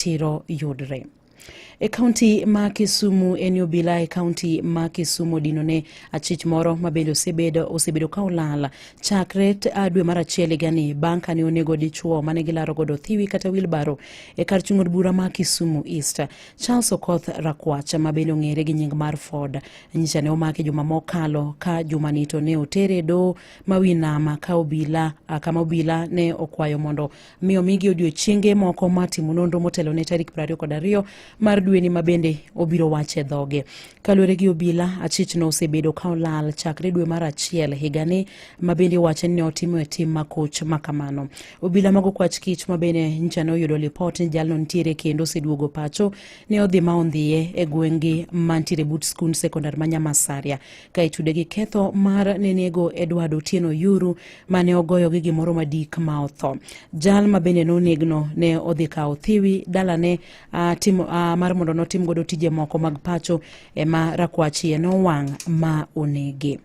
tiro yudre. E kaunti ma Kisumu en obila e kaunti ma Kisumu dinone achich moro mabende osebedo ka olal chakre dwe mar achiel gani bang' kane onego dichuo mane gilaro godo thiwi kata wilbaro e kar chung'od bura ma Kisumu East. Charles Okoth Rakwach mabende ong'ere gi nying mar Ford nyicha ne omaki juma mokalo ka juma ni to ne otere do mawinama kama obila ne okwayo mondo miyo migi odiochienge moko matimo nonro motelo ne tarik 22 mar dweni mabende obiro wache dhoge. Kalure gi obila achich no osebedo ka olal chakre dwe mar achiel higani mabende wache ni otimo e tim makoch makamano. Obila mago kwach kich mabende nyicha ne oyudo lipot ni jalno nitiere kendo oseduogo pacho ne odhi ma ondhiye e gwengi mantiere but skund sekondar ma Nyamasaria ka itude gi ketho mar nenego Edward Otieno Yuru mane ogoyo gi gimoro madik ma otho. Jal mabende nonegno ne odhi kawo thiwi dalane mar mondo notim godo tije moko mag pacho ema Rakwachie no wang' ma onege.